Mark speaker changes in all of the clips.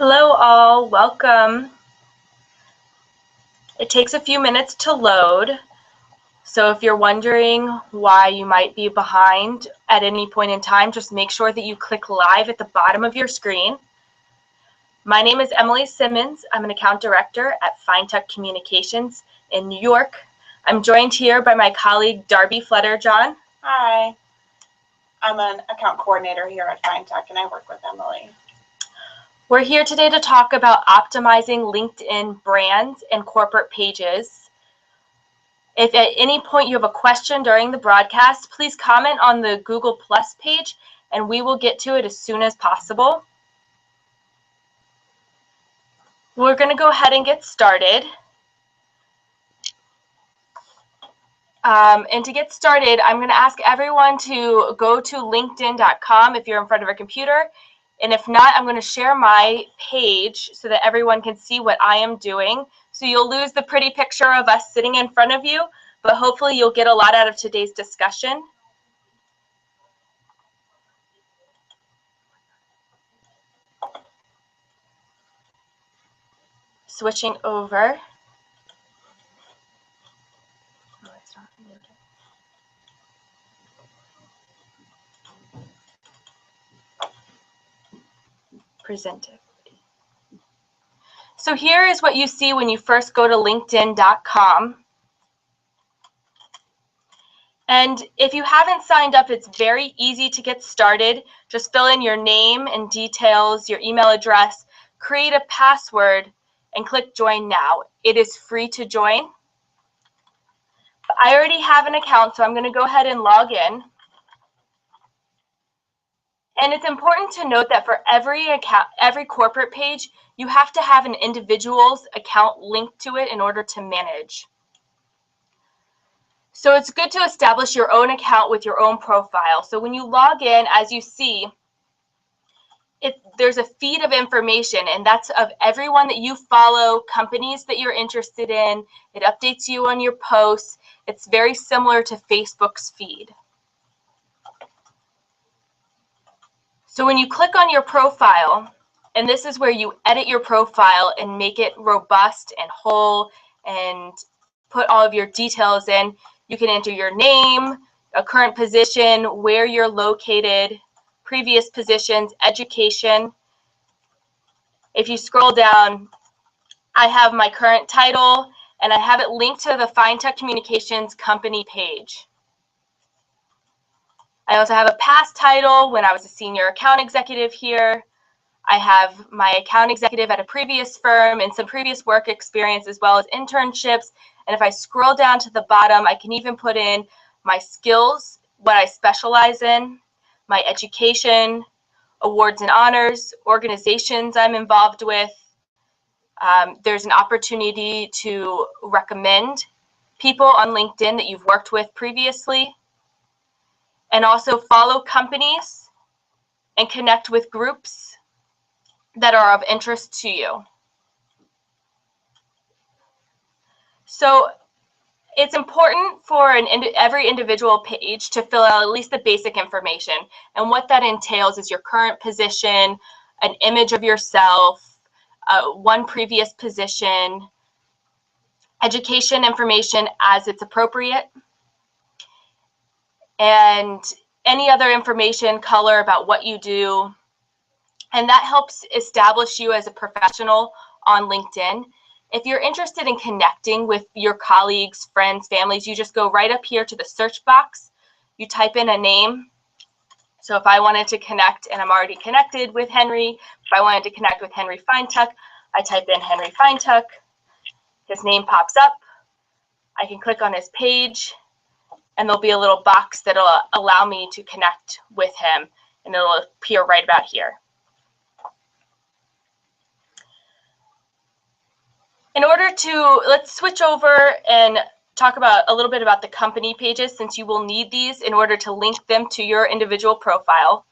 Speaker 1: Hello all, welcome. It takes a few minutes to load, so if you're wondering why you might be behind at any point in time, just make sure that you click live at the bottom of your screen. My name is Emily Simmons. I'm an account director at Feintuch Communications in New York. I'm joined here by my colleague Darby Fletterjohn.
Speaker 2: Hi, I'm an account coordinator here at Feintuch and I work with Emily.
Speaker 1: We're here today to talk about optimizing LinkedIn brands and corporate pages. If at any point you have a question during the broadcast, please comment on the Google Plus page and we will get to it as soon as possible. We're going to go ahead and get started. And to get started, I'm going to ask everyone to go to linkedin.com if you're in front of a computer. And if not, I'm going to share my page so that everyone can see what I am doing. So you'll lose the pretty picture of us sitting in front of you, but hopefully you'll get a lot out of today's discussion. Switching over. Presented. So here is what you see when you first go to linkedin.com. And if you haven't signed up, it's very easy to get started. Just fill in your name and details, your email address, create a password, and click join now. It is free to join. I already have an account, so I'm going to go ahead and log in. And it's important to note that for every account, every corporate page, you have to have an individual's account linked to it in order to manage. So it's good to establish your own account with your own profile. So when you log in, as you see, there's a feed of information, and that's of everyone that you follow, companies that you're interested in. It updates you on your posts. It's very similar to Facebook's feed. So when you click on your profile, and this is where you edit your profile and make it robust and whole and put all of your details in, you can enter your name, a current position, where you're located, previous positions, education. If you scroll down, I have my current title, and I have it linked to the Feintuch Communications company page. I also have a past title when I was a senior account executive here. I have my account executive at a previous firm and some previous work experience as well as internships. And if I scroll down to the bottom, I can even put in my skills, what I specialize in, my education, awards and honors, organizations I'm involved with. There's an opportunity to recommend people on LinkedIn that you've worked with previously, and also follow companies and connect with groups that are of interest to you. So it's important for every individual page to fill out at least the basic information. And what that entails is your current position, an image of yourself, one previous position, education information as it's appropriate, and any other information, color about what you do. And that helps establish you as a professional on LinkedIn. If you're interested in connecting with your colleagues, friends, families, you just go right up here to the search box. You type in a name. So if I wanted to connect, and I'm already connected with Henry, if I wanted to connect with Henry Feintuch, I type in Henry Feintuch. His name pops up. I can click on his page, and there'll be a little box that'll allow me to connect with him, and it'll appear right about here. In order to, let's switch over and talk about a little bit about the company pages, since you will need these in order to link them to your individual profile.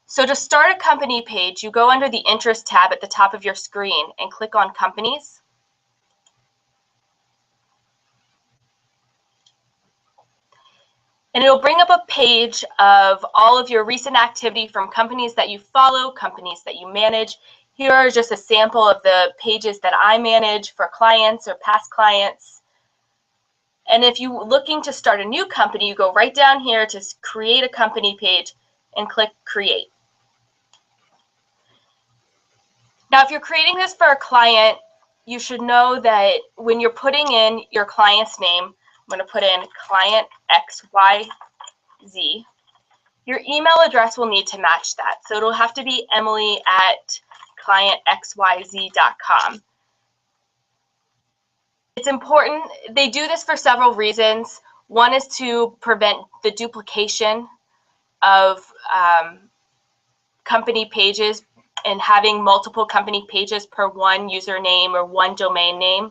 Speaker 1: So to start a company page, you go under the Interest tab at the top of your screen and click on Companies. And it'll bring up a page of all of your recent activity from companies that you follow, companies that you manage. Here are just a sample of the pages that I manage for clients or past clients. And if you're looking to start a new company, you go right down here to create a company page and click create. Now, if you're creating this for a client, you should know that when you're putting in your client's name, I'm going to put in client XYZ. Your email address will need to match that. So it'll have to be emily@clientxyz.com. It's important, they do this for several reasons. One is to prevent the duplication of company pages and having multiple company pages per one username or one domain name.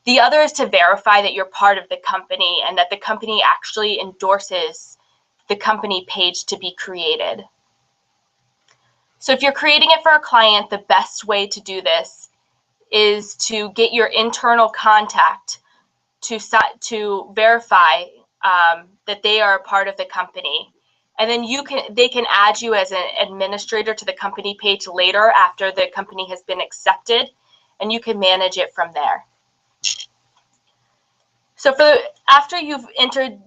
Speaker 1: The other is to verify that you're part of the company and that the company actually endorses the company page to be created. So if you're creating it for a client, the best way to do this is to get your internal contact to verify that they are a part of the company. And then they can add you as an administrator to the company page later after the company has been accepted, and you can manage it from there. So after you've entered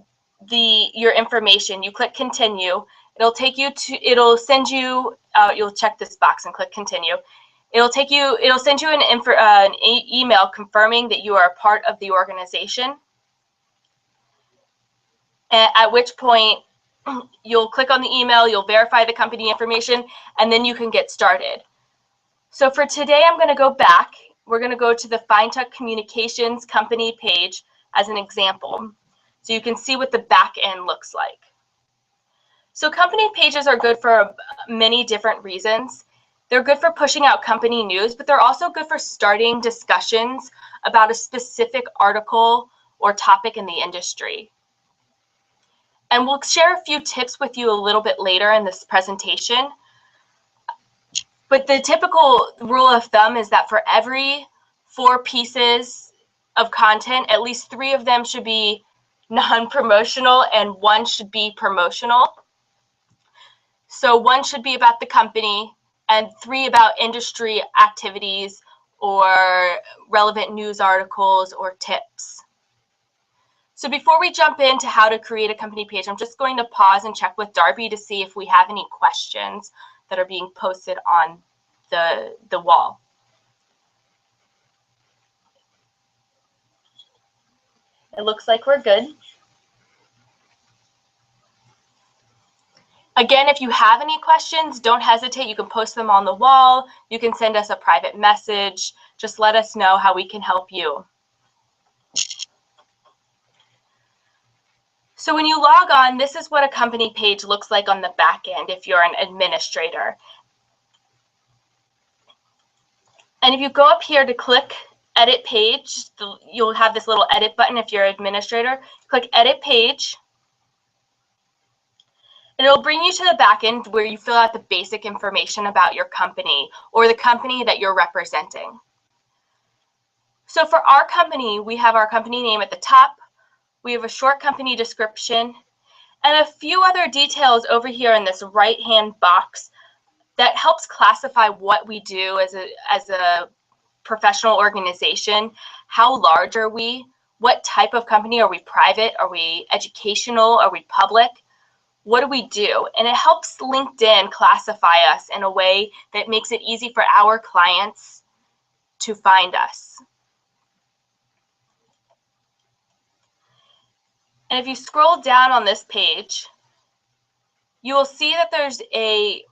Speaker 1: your information, you click continue. It'll send you, you'll check this box and click continue. It'll send you an email confirming that you are a part of the organization. At which point you'll click on the email, you'll verify the company information, and then you can get started. So for today, I'm going to go back. We're going to go to the Feintuch Communications company page as an example, so you can see what the back end looks like. So company pages are good for many different reasons. They're good for pushing out company news, but they're also good for starting discussions about a specific article or topic in the industry. And we'll share a few tips with you a little bit later in this presentation. But the typical rule of thumb is that for every 4 pieces of content, at least 3 of them should be non-promotional and 1 should be promotional. So 1 should be about the company and 3 about industry activities or relevant news articles or tips. So before we jump into how to create a company page, I'm just going to pause and check with Darby to see if we have any questions that are being posted on the wall. It looks like we're good. Again, if you have any questions, don't hesitate. You can post them on the wall. You can send us a private message. Just let us know how we can help you. So when you log on, this is what a company page looks like on the back end if you're an administrator. And if you go up here to click edit page, you'll have this little edit button if you're an administrator. Click edit page. And it'll bring you to the back end where you fill out the basic information about your company or the company that you're representing. So for our company, we have our company name at the top. We have a short company description and a few other details over here in this right-hand box that helps classify what we do as a professional organization. How large are we? What type of company? Are we private? Are we educational? Are we public? What do we do? And it helps LinkedIn classify us in a way that makes it easy for our clients to find us. And if you scroll down on this page, you will see that there's a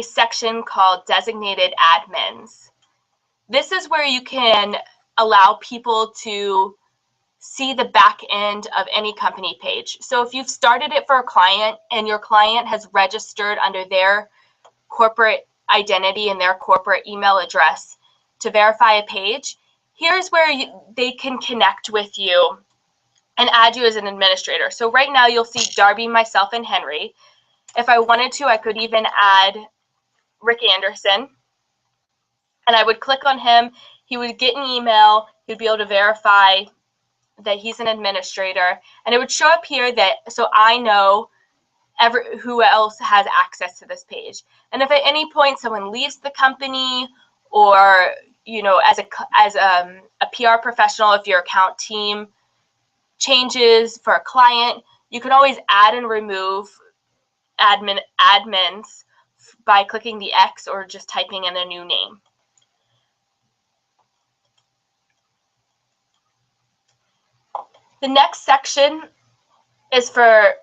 Speaker 1: section called designated admins. This is where you can allow people to see the back end of any company page. So if you've started it for a client and your client has registered under their corporate identity and their corporate email address to verify a page, here's where they can connect with you and add you as an administrator. So right now you'll see Darby, myself, and Henry. If I wanted to, I could even add Rick Anderson. And I would click on him. He would get an email. He'd be able to verify that he's an administrator. And it would show up here that, so I know who else has access to this page. And if at any point someone leaves the company, or as a PR professional, if your account team changes for a client, you can always add and remove admins by clicking the X or just typing in a new name. The next section is for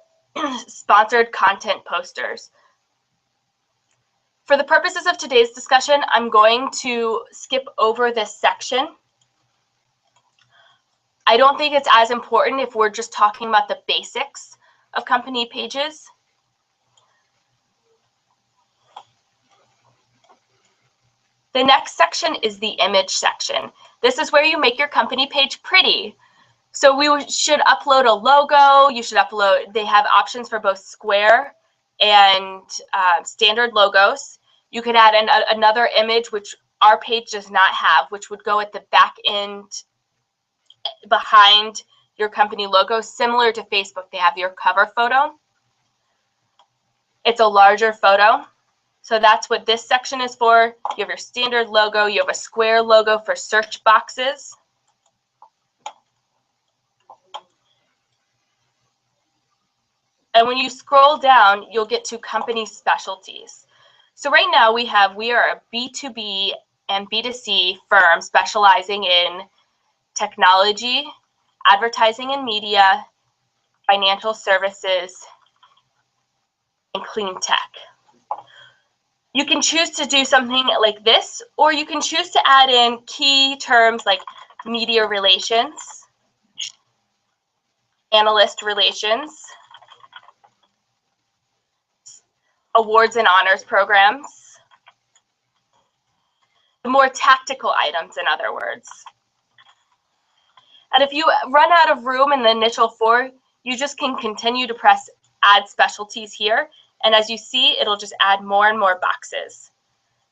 Speaker 1: sponsored content posters. For the purposes of today's discussion, I'm going to skip over this section. I don't think it's as important if we're just talking about the basics of company pages. The next section is the image section. This is where you make your company page pretty. So we should upload a logo. You should upload, they have options for both square and standard logos. You could add another image, which our page does not have, which would go at the back end behind your company logo, similar to Facebook. They have your cover photo. It's a larger photo. So that's what this section is for. You have your standard logo. You have a square logo for search boxes. And when you scroll down, you'll get to company specialties. So right now we are a B2B and B2C firm specializing in technology, advertising and media, financial services, and clean tech. You can choose to do something like this, or you can choose to add in key terms like media relations, analyst relations, awards and honors programs, the more tactical items, in other words. And if you run out of room in the initial 4, you just can continue to press add specialties here. And as you see, it'll just add more and more boxes.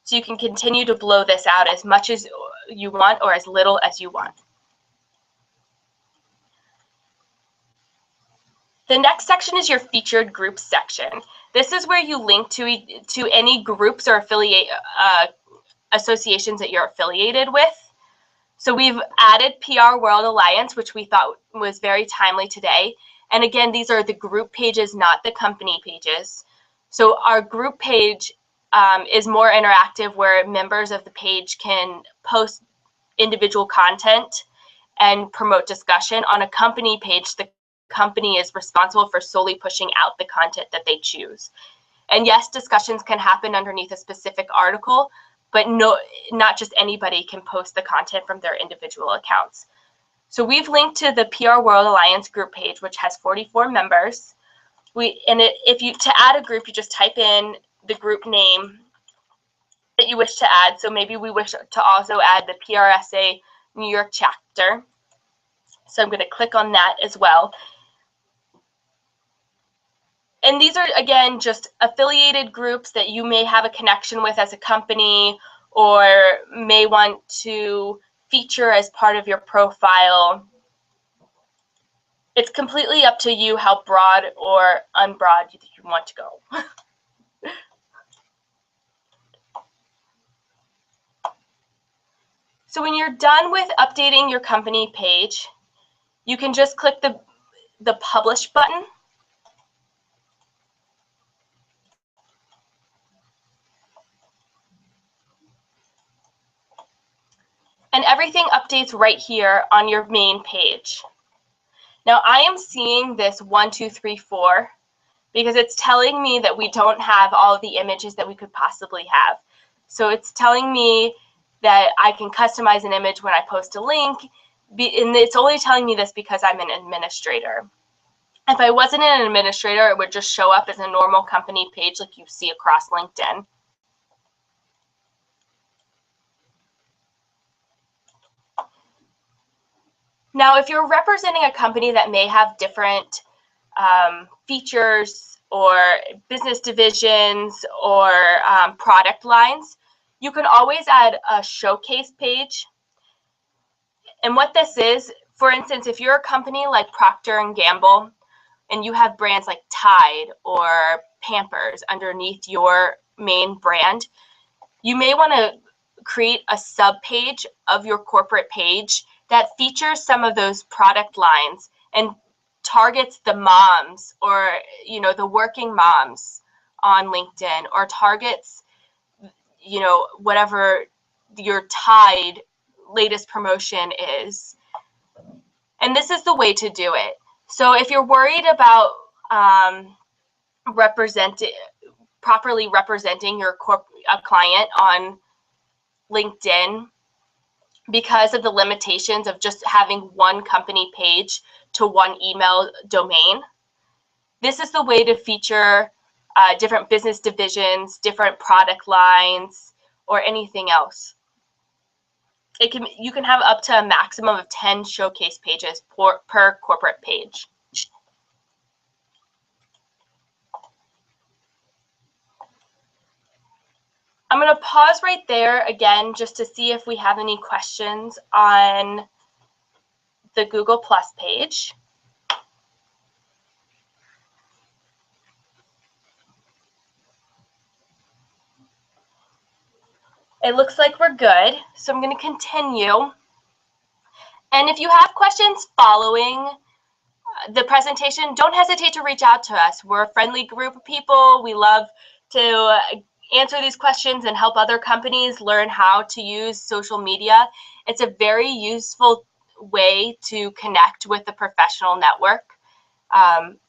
Speaker 1: So you can continue to blow this out as much as you want or as little as you want. The next section is your featured groups section. This is where you link to any groups or associations that you're affiliated with. So we've added PR World Alliance, which we thought was very timely today. And again, these are the group pages, not the company pages. So our group page is more interactive, where members of the page can post individual content and promote discussion. On a company page, the company is responsible for solely pushing out the content that they choose. And yes, discussions can happen underneath a specific article, but not just anybody can post the content from their individual accounts. So we've linked to the PR World Alliance group page, which has 44 members. To add a group, you just type in the group name that you wish to add. So maybe we wish to also add the PRSA New York chapter. So I'm going to click on that as well. And these are, again, just affiliated groups that you may have a connection with as a company, or may want to feature as part of your profile. It's completely up to you how broad or unbroad you want to go. So when you're done with updating your company page, you can just click the Publish button. And everything updates right here on your main page. Now I am seeing this 1, 2, 3, 4 because it's telling me that we don't have all of the images that we could possibly have. So it's telling me that I can customize an image when I post a link, and it's only telling me this because I'm an administrator. If I wasn't an administrator, it would just show up as a normal company page like you see across LinkedIn. Now, if you're representing a company that may have different features or business divisions or product lines, you can always add a showcase page. And what this is, for instance, if you're a company like Procter & Gamble, and you have brands like Tide or Pampers underneath your main brand, you may want to create a sub-page of your corporate page that features some of those product lines and targets the moms or, you know, the working moms on LinkedIn, or targets, you know, whatever your Tide latest promotion is. And this is the way to do it. So if you're worried about properly representing your client on LinkedIn because of the limitations of just having one company page to one email domain, this is the way to feature different business divisions, different product lines, or anything else. You can have up to a maximum of 10 showcase pages per corporate page. I'm going to pause right there again just to see if we have any questions on the Google Plus page. It looks like we're good, so I'm going to continue. And if you have questions following the presentation, don't hesitate to reach out to us. We're a friendly group of people. We love to answer these questions and help other companies learn how to use social media. It's a very useful way to connect with the professional network.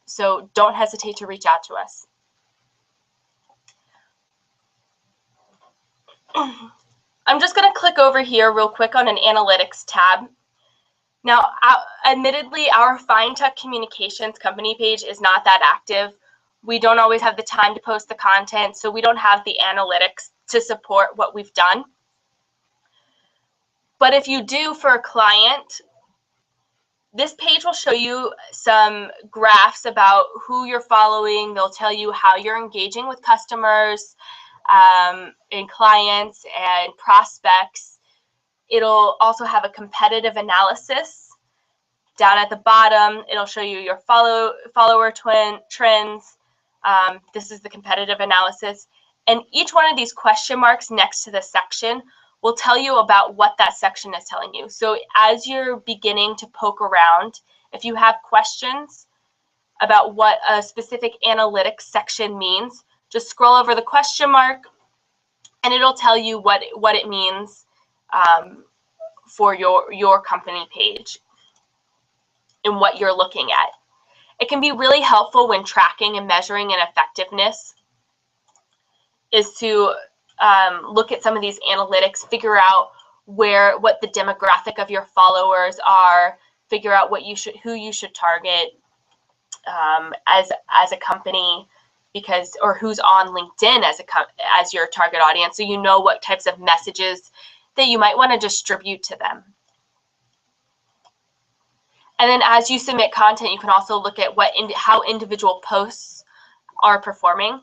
Speaker 1: So don't hesitate to reach out to us. I'm just going to click over here real quick on an analytics tab. Now, admittedly, our Feintuch Communications company page is not that active. We don't always have the time to post the content, so we don't have the analytics to support what we've done. But if you do for a client, this page will show you some graphs about who you're following. They'll tell you how you're engaging with customers and clients and prospects. It'll also have a competitive analysis. Down at the bottom, it'll show you your follower trends. This is the competitive analysis. And each one of these question marks next to the section will tell you about what that section is telling you. So as you're beginning to poke around, if you have questions about what a specific analytics section means, just scroll over the question mark and it'll tell you what it means for your company page and what you're looking at. It can be really helpful when tracking and measuring an effectiveness is to look at some of these analytics, figure out what the demographic of your followers are, figure out who you should target as a company, or who's on LinkedIn as your target audience, so you know what types of messages that you might want to distribute to them. And then as you submit content, you can also look at how individual posts are performing.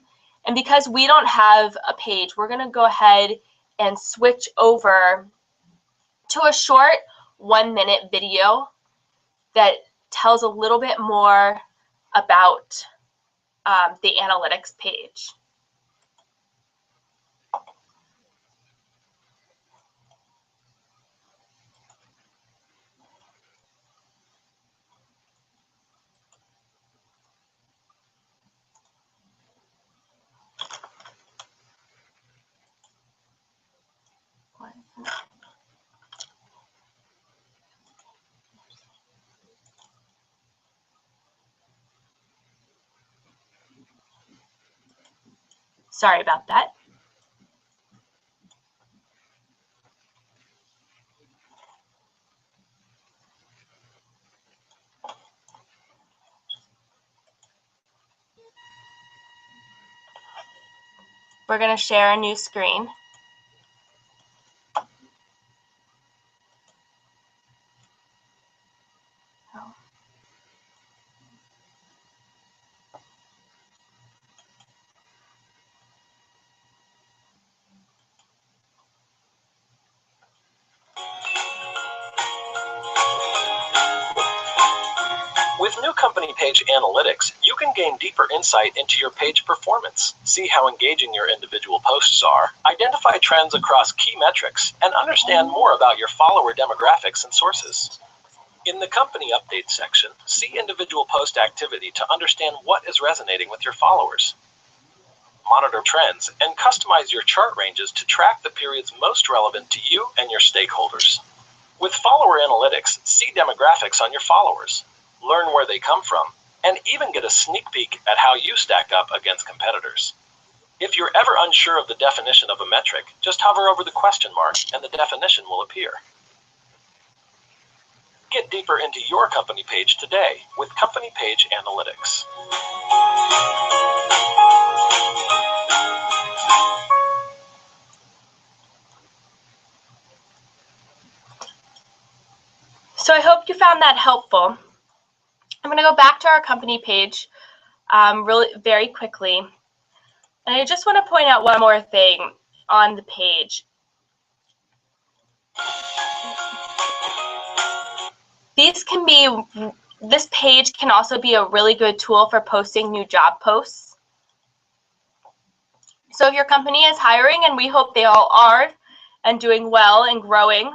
Speaker 1: And because we don't have a page, we're going to go ahead and switch over to a short 1-minute video that tells a little bit more about the analytics page. Sorry about that. We're going to share a new screen.
Speaker 3: With new company page analytics, you can gain deeper insight into your page performance, see how engaging your individual posts are, identify trends across key metrics, and understand more about your follower demographics and sources. In the company update section, see individual post activity to understand what is resonating with your followers. Monitor trends and customize your chart ranges to track the periods most relevant to you and your stakeholders. With follower analytics, see demographics on your followers, learn where they come from, and even get a sneak peek at how you stack up against competitors. If you're ever unsure of the definition of a metric, just hover over the question mark and the definition will appear. Get deeper into your company page today with Company Page Analytics.
Speaker 1: So I hope you found that helpful. I'm going to go back to our company page really very quickly. And I just want to point out one more thing on the page. This page can also be a really good tool for posting new job posts. So if your company is hiring, and we hope they all are, and doing well and growing,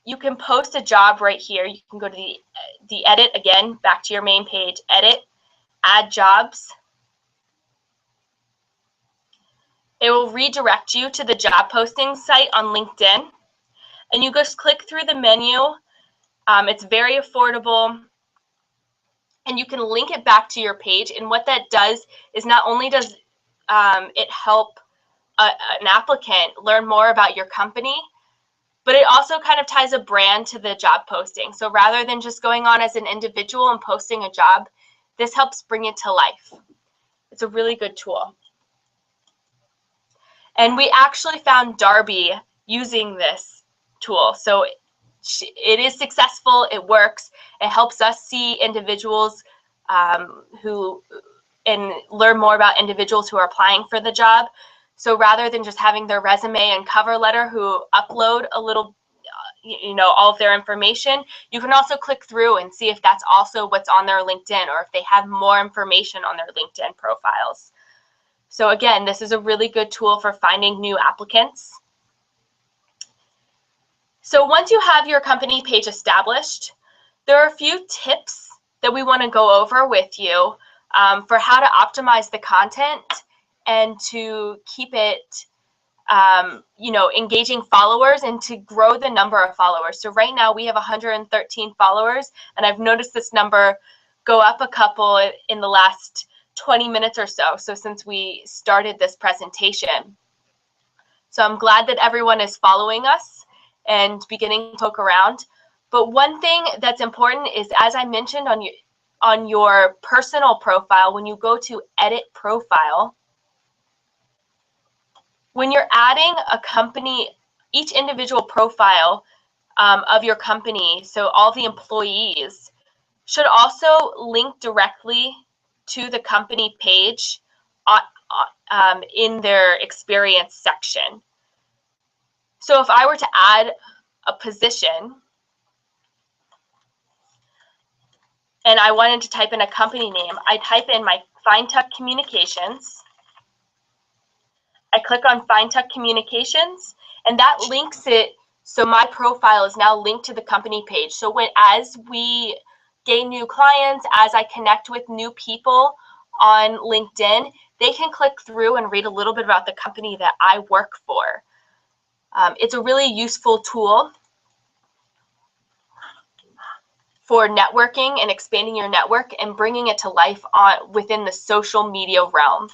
Speaker 1: you can post a job right here. You can go to the edit again, back to your main page, edit, add jobs. It will redirect you to the job posting site on LinkedIn. And you just click through the menu. It's very affordable. And you can link it back to your page. And what that does is not only does it help an applicant learn more about your company, but it also kind of ties a brand to the job posting. So rather than just going on as an individual and posting a job, this helps bring it to life. It's a really good tool. And we actually found Darby using this tool. So it is successful, it works, it helps us see individuals and learn more about individuals who are applying for the job. So rather than just having their resume and cover letter who upload a little, all of their information, you can also click through and see if that's also what's on their LinkedIn or if they have more information on their LinkedIn profiles. So again, this is a really good tool for finding new applicants. So once you have your company page established, there are a few tips that we want to go over with you for how to optimize the content and to keep it, engaging followers and to grow the number of followers. So right now we have 113 followers, and I've noticed this number go up a couple in the last 20 minutes or so since we started this presentation. So I'm glad that everyone is following us and beginning to poke around. But one thing that's important is, as I mentioned on your personal profile, when you go to edit profile, when you're adding a company, each individual profile of your company, so all the employees, should also link directly to the company page in their experience section. So if I were to add a position and I wanted to type in a company name, I type in my Feintuch Communications. I click on Feintuch Communications, and that links it. So my profile is now linked to the company page. So as we gain new clients, as I connect with new people on LinkedIn, they can click through and read a little bit about the company that I work for. It's a really useful tool for networking and expanding your network and bringing it to life within the social media realm.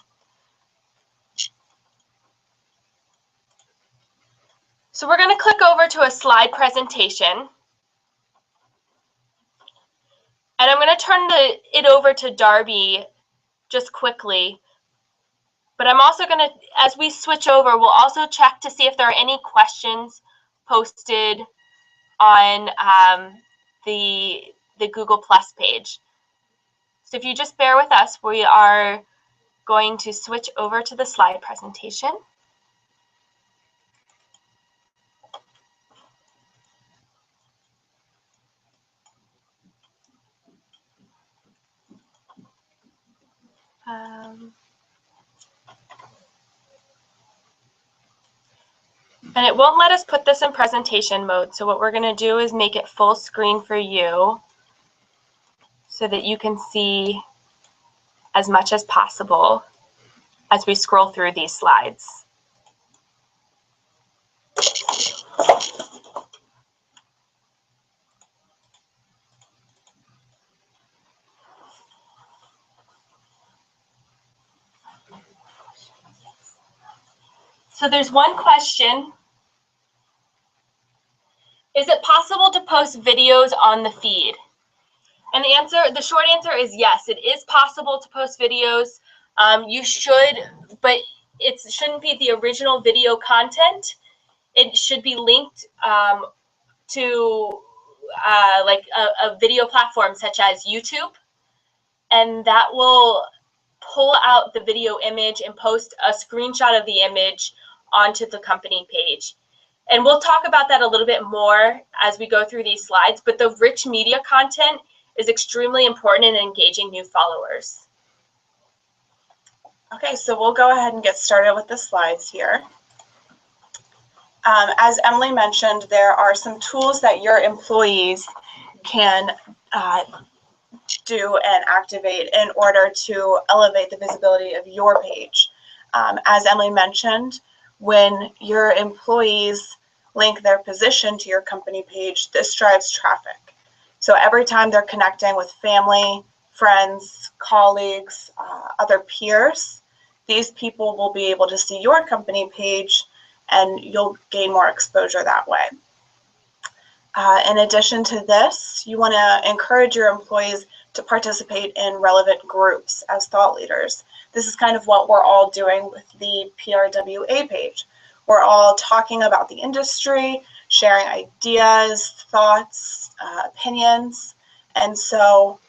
Speaker 1: So we're going to click over to a slide presentation. And I'm going to turn it over to Darby just quickly. But I'm also going to, as we switch over, we'll also check to see if there are any questions posted on the Google Plus page. So if you just bear with us, we are going to switch over to the slide presentation. And it won't let us put this in presentation mode. So what we're going to do is make it full screen for you so that you can see as much as possible as we scroll through these slides. So there's one question. Is it possible to post videos on the feed? And the short answer is yes, it is possible to post videos. You should, but it shouldn't be the original video content. It should be linked to like a video platform such as YouTube, and that will pull out the video image and post a screenshot of the image onto the company page. And we'll talk about that a little bit more as we go through these slides, but the rich media content is extremely important in engaging new followers.
Speaker 2: Okay, so we'll go ahead and get started with the slides here. As Emily mentioned, there are some tools that your employees can do and activate in order to elevate the visibility of your page. As Emily mentioned, when your employees link their position to your company page, this drives traffic. So every time they're connecting with family, friends, colleagues, other peers, these people will be able to see your company page and you'll gain more exposure that way. In addition to this, you want to encourage your employees to participate in relevant groups as thought leaders. This is kind of what we're all doing with the PRWA page. We're all talking about the industry, sharing ideas, thoughts, opinions, and so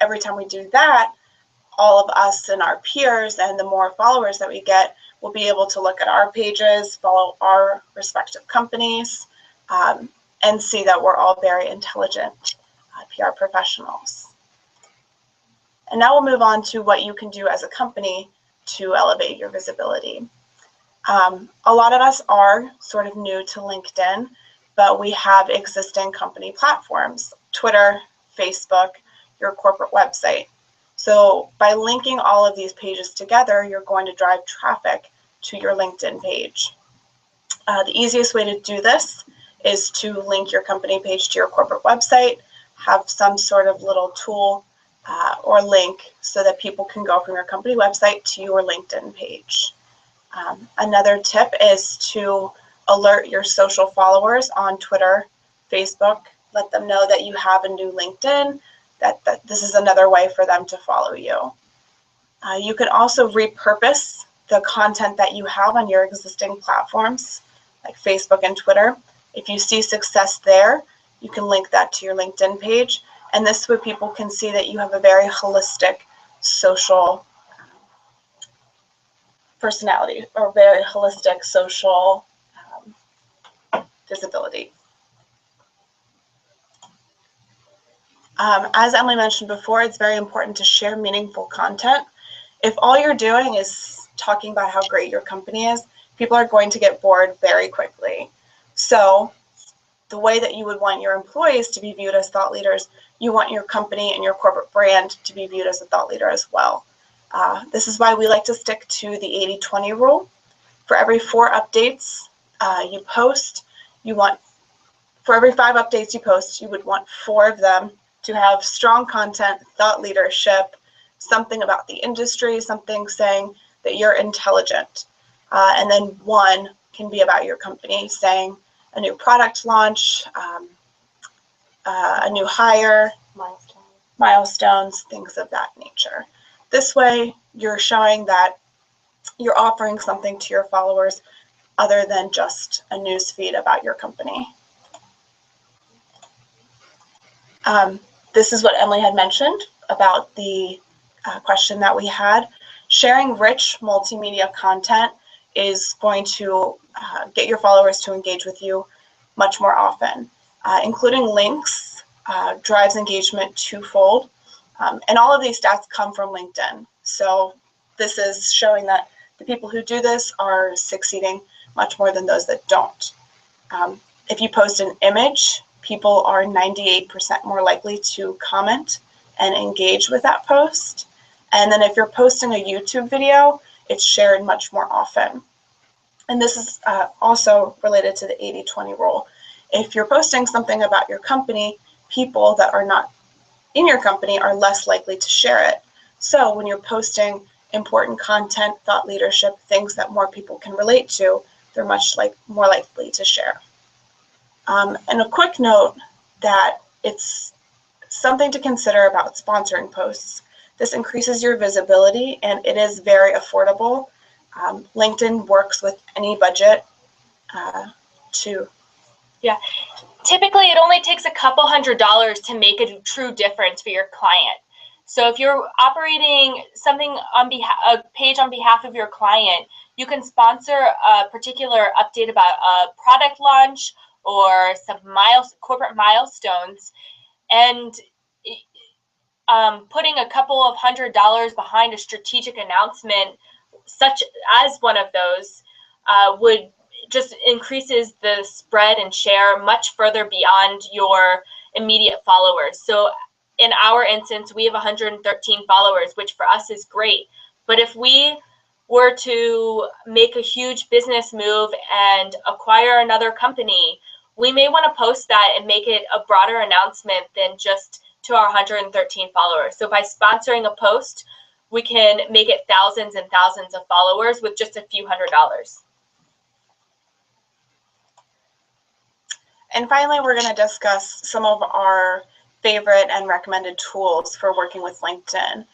Speaker 2: every time we do that, all of us and our peers and the more followers that we get will be able to look at our pages, follow our respective companies, and see that we're all very intelligent PR professionals. And now we'll move on to what you can do as a company to elevate your visibility. A lot of us are sort of new to LinkedIn, but we have existing company platforms, Twitter, Facebook, your corporate website. So by linking all of these pages together, you're going to drive traffic to your LinkedIn page. The easiest way to do this is to link your company page to your corporate website, have some sort of little tool or link so that people can go from your company website to your LinkedIn page. Another tip is to alert your social followers on Twitter, Facebook, let them know that you have a new LinkedIn, that this is another way for them to follow you. You can also repurpose the content that you have on your existing platforms, like Facebook and Twitter. If you see success there, you can link that to your LinkedIn page, and this way people can see that you have a very holistic social personality or very holistic social visibility. As Emily mentioned before, it's very important to share meaningful content. If all you're doing is talking about how great your company is, people are going to get bored very quickly. So the way that you would want your employees to be viewed as thought leaders, you want your company and your corporate brand to be viewed as a thought leader as well. This is why we like to stick to the 80-20 rule. For every 4 updates you post, for every 5 updates you post, you would want 4 of them to have strong content, thought leadership, something about the industry, something saying that you're intelligent. And then 1 can be about your company, saying a new product launch, a new hire, milestones, things of that nature. This way, you're showing that you're offering something to your followers other than just a news feed about your company. This is what Emily had mentioned about the question that we had. Sharing rich multimedia content is going to get your followers to engage with you much more often. Including links drives engagement twofold. And all of these stats come from LinkedIn. So this is showing that the people who do this are succeeding much more than those that don't. If you post an image, people are 98% more likely to comment and engage with that post. And then if you're posting a YouTube video, it's shared much more often. And this is also related to the 80-20 rule. If you're posting something about your company, people that are not in your company are less likely to share it. So when you're posting important content, thought leadership, things that more people can relate to, they're much more likely to share. And a quick note that it's something to consider about sponsoring posts. This increases your visibility and it is very affordable. LinkedIn works with any budget to.
Speaker 1: Yeah, typically it only takes a couple $100s to make a true difference for your client. So if you're operating something on a page on behalf of your client, you can sponsor a particular update about a product launch or some corporate milestones, and putting a couple of $100s behind a strategic announcement, such as one of those, would just increases the spread and share much further beyond your immediate followers. So in our instance, we have 113 followers, which for us is great. But if we were to make a huge business move and acquire another company, we may want to post that and make it a broader announcement than just to our 113 followers. So by sponsoring a post, we can make it thousands and thousands of followers with just a few $100s.
Speaker 2: And finally, we're going to discuss some of our favorite and recommended tools for working with LinkedIn.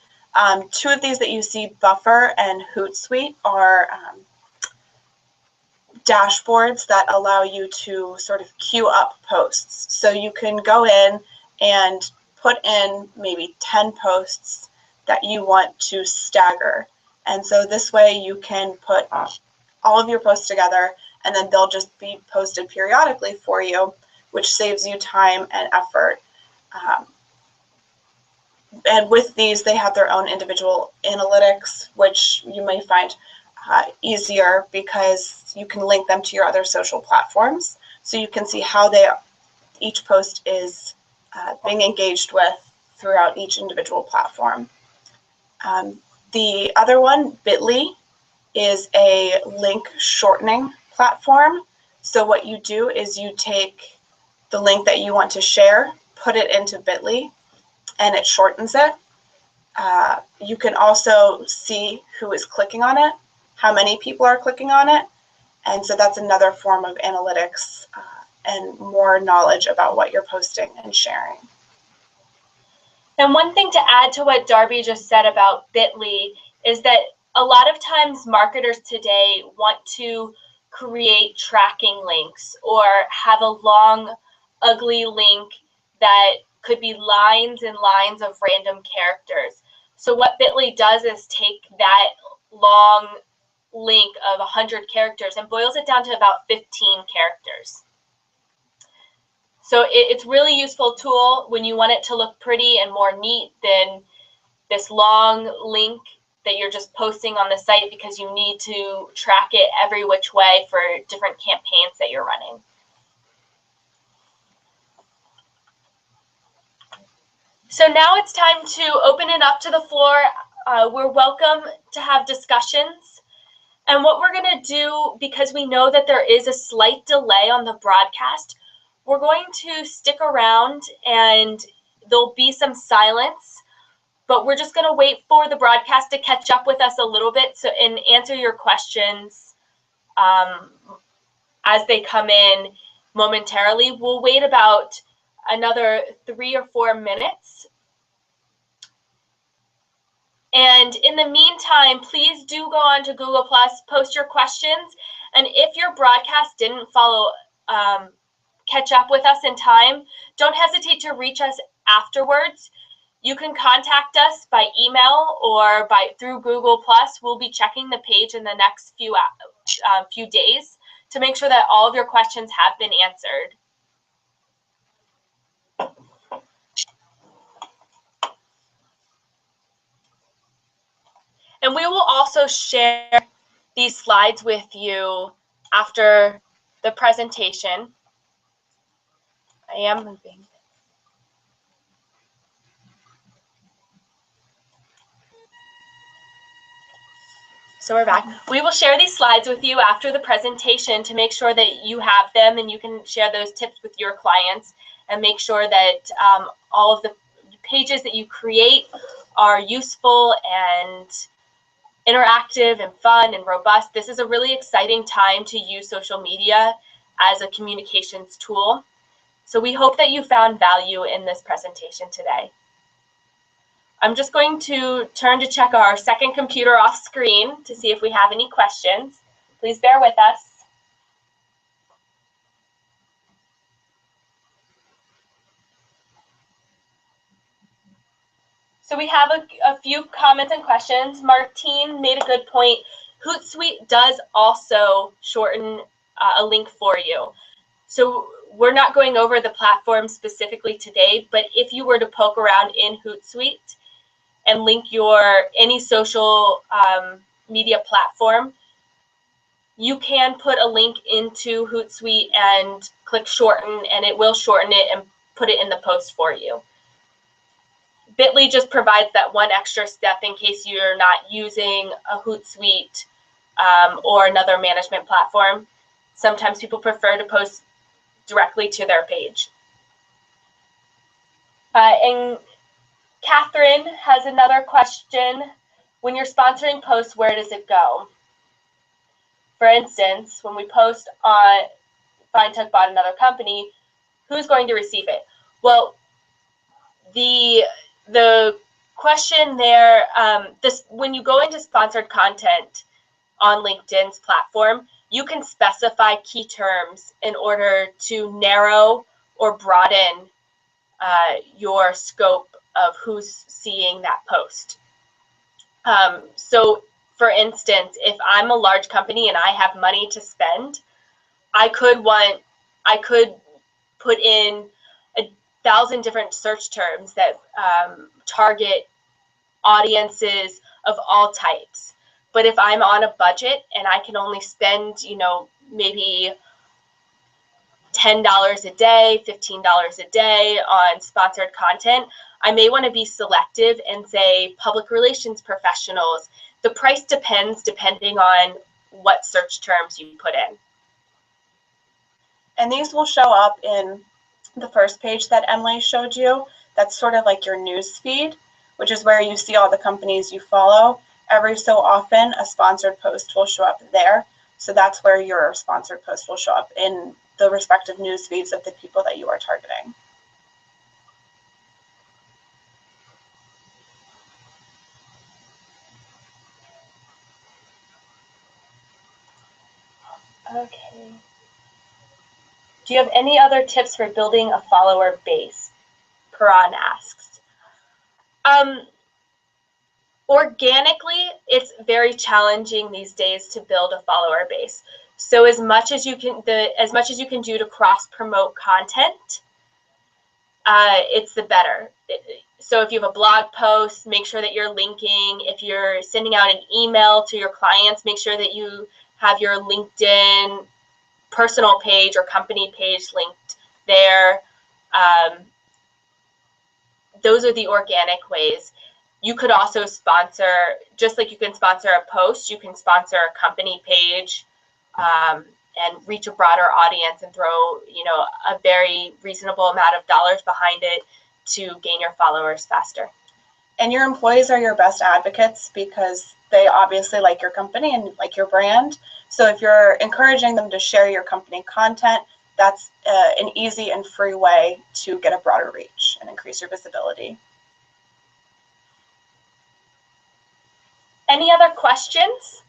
Speaker 2: Two of these that you see, Buffer and Hootsuite, are dashboards that allow you to sort of queue up posts. So you can go in and put in maybe 10 posts that you want to stagger. And so this way you can put all of your posts together and then they'll just be posted periodically for you, which saves you time and effort. And with these, they have their own individual analytics, which you may find easier because you can link them to your other social platforms. So you can see how each post is being engaged with throughout each individual platform. The other one, Bitly, is a link shortening platform. So what you do is you take the link that you want to share, put it into Bitly, and it shortens it. You can also see who is clicking on it, how many people are clicking on it. And so that's another form of analytics and more knowledge about what you're posting and sharing.
Speaker 1: And one thing to add to what Darby just said about Bitly is that a lot of times marketers today want to create tracking links or have a long, ugly link that could be lines and lines of random characters. So what Bitly does is take that long link of 100 characters and boils it down to about 15 characters. So it's really useful tool when you want it to look pretty and more neat than this long link that you're just posting on the site because you need to track it every which way for different campaigns that you're running. So now it's time to open it up to the floor. We're welcome to have discussions. And what we're going to do, because we know that there is a slight delay on the broadcast, we're going to stick around and there'll be some silence, but we're just going to wait for the broadcast to catch up with us a little bit and answer your questions as they come in momentarily. We'll wait about another 3 or 4 minutes. And in the meantime, please do go on to Google+, post your questions. And if your broadcast didn't catch up with us in time, don't hesitate to reach us afterwards. You can contact us by email or through Google+. We'll be checking the page in the next few days to make sure that all of your questions have been answered. And we will also share these slides with you after the presentation. I am moving. So we're back. We will share these slides with you after the presentation to make sure that you have them and you can share those tips with your clients and make sure that all of the pages that you create are useful and interactive and fun and robust. This is a really exciting time to use social media as a communications tool. So we hope that you found value in this presentation today. I'm just going to turn to check our second computer off screen to see if we have any questions. Please bear with us. So we have a few comments and questions. Martine made a good point. Hootsuite does also shorten a link for you. So we're not going over the platform specifically today, but if you were to poke around in Hootsuite and link your any social media platform, you can put a link into Hootsuite and click shorten, and it will shorten it and put it in the post for you. Bitly just provides that one extra step in case you're not using a Hootsuite or another management platform. Sometimes people prefer to post directly to their page. And Catherine has another question. When you're sponsoring posts, where does it go? For instance, when we post on Feintuch bought another company, who's going to receive it? Well, the question there, when you go into sponsored content on LinkedIn's platform, you can specify key terms in order to narrow or broaden your scope of who's seeing that post. So for instance, if I'm a large company and I have money to spend, I could put in 1,000 different search terms that target audiences of all types. But if I'm on a budget and I can only spend, maybe $10 a day, $15 a day on sponsored content, I may want to be selective and say public relations professionals. The price depends depending on what search terms you put in.
Speaker 2: And these will show up in the first page that Emily showed you. That's sort of like your news feed, which is where you see all the companies you follow. Every so often, a sponsored post will show up there. So that's where your sponsored post will show up in the respective news feeds of the people that you are targeting.
Speaker 1: Okay. Do you have any other tips for building a follower base? Karan asks. Organically, it's very challenging these days to build a follower base. So as much as you can do to cross promote content, it's the better. So if you have a blog post, make sure that you're linking. If you're sending out an email to your clients, make sure that you have your LinkedIn personal page or company page linked there. Those are the organic ways. You could also sponsor, just like you can sponsor a post, you can sponsor a company page and reach a broader audience and throw, a very reasonable amount of dollars behind it to gain your followers faster.
Speaker 2: And your employees are your best advocates because they obviously like your company and like your brand. So if you're encouraging them to share your company content, that's an easy and free way to get a broader reach and increase your visibility.
Speaker 1: Any other questions?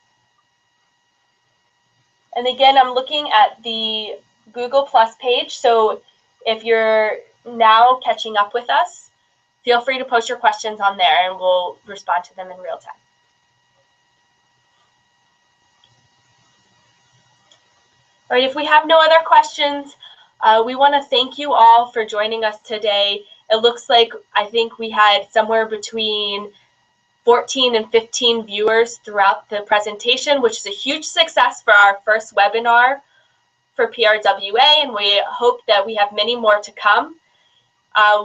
Speaker 1: And again, I'm looking at the Google Plus page. So if you're now catching up with us, feel free to post your questions on there and we'll respond to them in real time. All right, if we have no other questions, we want to thank you all for joining us today. It looks like I think we had somewhere between 14 and 15 viewers throughout the presentation, which is a huge success for our first webinar for PRWA, and we hope that we have many more to come.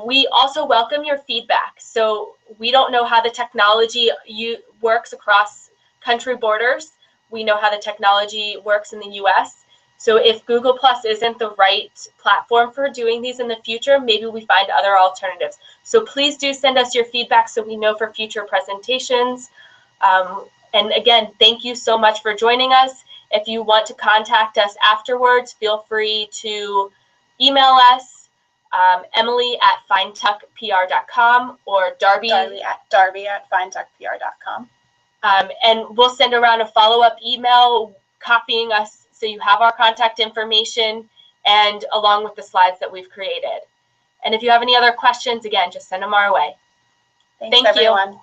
Speaker 1: We also welcome your feedback. So we don't know how the technology works across country borders. We know how the technology works in the US. So if Google Plus isn't the right platform for doing these in the future, maybe we find other alternatives. So please do send us your feedback so we know for future presentations. And again, thank you so much for joining us. If you want to contact us afterwards, feel free to email us, Emily@feintuchpr.com or Darby
Speaker 2: at feintuchpr.com.
Speaker 1: And we'll send around a follow-up email copying us so you have our contact information and along with the slides that we've created. And if you have any other questions, again, just send them our way.
Speaker 2: Thanks, everyone.